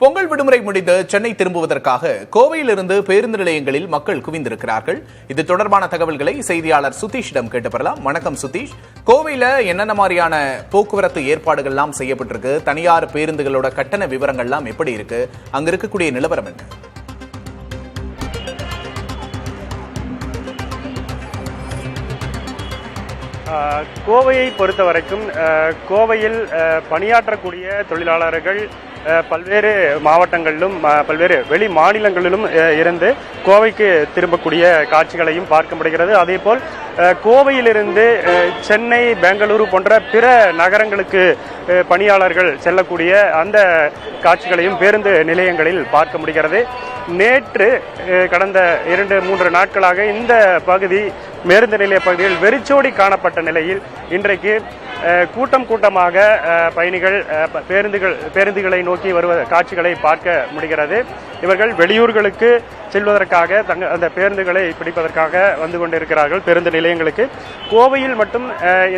பொங்கல் விடுமுறை முடிந்து சென்னை திரும்புவதற்காக கோவையிலிருந்து பேருந்து நிலையங்களில் மக்கள் குவிந்திருக்கிறார்கள். இது தொடர்பான தகவல்களை செய்தியாளர் சுதீஷிடம் கேட்டு பெறலாம். வணக்கம் சுதீஷ், கோவையில என்னென்ன மாதிரியான போக்குவரத்து ஏற்பாடுகள் எல்லாம் செய்யப்பட்டிருக்கு? தனியார் பேருந்துகளோட கட்டண விவரங்கள்லாம் எப்படி இருக்கு? அங்க இருக்கக்கூடிய நிலவரம் என்ன? கோவையை பொறுத்த வரைக்கும் கோவையில் பணியாற்றக்கூடிய தொழிலாளர்கள் பல்வேறு மாவட்டங்களிலும் பல்வேறு வெளி மாநிலங்களிலும் இருந்து கோவைக்கு திரும்பக்கூடிய காட்சிகளையும் பார்க்க முடிகிறது. அதேபோல் கோவையிலிருந்து சென்னை, பெங்களூரு போன்ற பிற நகரங்களுக்கு பணியாளர்கள் செல்லக்கூடிய அந்த காட்சிகளையும் பேருந்து நிலையங்களில் பார்க்க முடிகிறது. நேற்று கடந்த 2-3 நாட்களாக இந்த பகுதி பேருந்து நிலைய பகுதியில் வெறிச்சோடி காணப்பட்ட நிலையில் இன்றைக்கு கூட்டமாக பயணிகள் பேருந்துகளை நோக்கி வருவ காட்சிகளை பார்க்க முடிகிறது. இவர்கள் வெளியூர்களுக்கு செல்வதற்காக அந்த பேருந்துகளை பிடிப்பதற்காக வந்து கொண்டிருக்கிறார்கள் பேருந்து நிலையங்களுக்கு. கோவையில் மட்டும்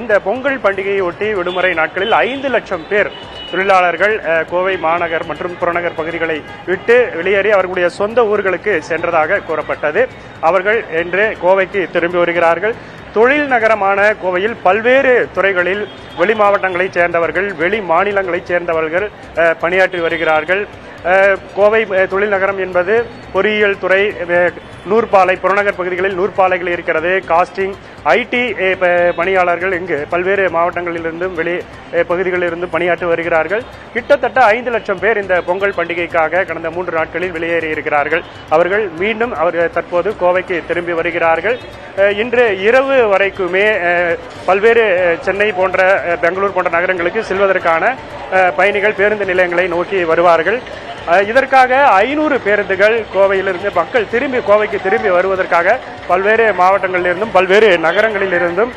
இந்த பொங்கல் பண்டிகையை ஒட்டி விடுமுறை நாட்களில் 5 லட்சம் பேர் தொழிலாளர்கள் கோவை மாநகர் மற்றும் புறநகர் பகுதிகளை விட்டு வெளியேறி அவர்களுடைய சொந்த ஊர்களுக்கு சென்றதாக கூறப்பட்டது. அவர்கள் இன்று கோவைக்கு திரும்பி வருகிறார்கள். தொழில் நகரமான கோவையில் பல்வேறு துறைகளில் வெளி மாவட்டங்களைச் சேர்ந்தவர்கள், வெளி மாநிலங்களைச் சேர்ந்தவர்கள் பணியாற்றி வருகிறார்கள். கோவை தொழில் நகரம் என்பது பொறியியல் துறை, நூற்பாலை, புறநகர் பகுதிகளில் நூற்பாலைகள் இருக்கிறது, காஸ்டிங், ஐடி பணியாளர்கள் இங்கு பல்வேறு மாவட்டங்களிலிருந்தும் வெளி பகுதிகளிலிருந்து பணியாற்றி வருகிறார்கள். கிட்டத்தட்ட 5 லட்சம் பேர் இந்த பொங்கல் பண்டிகைக்காக கடந்த 3 நாட்களில் வெளியேறி இருக்கிறார்கள். அவர்கள் மீண்டும் தற்போது கோவைக்கு திரும்பி வருகிறார்கள். இன்று இரவு வரைக்குமே பல்வேறு சென்னை போன்ற, பெங்களூர் போன்ற நகரங்களுக்கு செல்வதற்கான பயணிகள் பேருந்து நிலையங்களை நோக்கி வருவார்கள். இதற்காக 500 பேருந்துகள் கோவையிலிருந்து மக்கள் கோவைக்கு திரும்பி வருவதற்காக பல்வேறு மாவட்டங்களிலிருந்தும் பல்வேறு நகரங்களிலிருந்தும்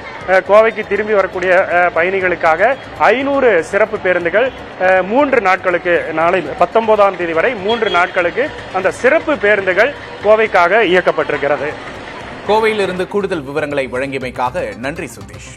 கோவைக்கு திரும்பி வரக்கூடிய பயணிகளுக்காக 500 சிறப்பு பேருந்துகள் 3 நாட்களுக்கு, நாளை 19ஆம் தேதி வரை 3 நாட்களுக்கு அந்த சிறப்பு பேருந்துகள் கோவைக்காக இயக்கப்பட்டிருக்கிறது. கோவையிலிருந்து கூடுதல் விவரங்களை வழங்கியமைக்காக நன்றி சுதீஷ்.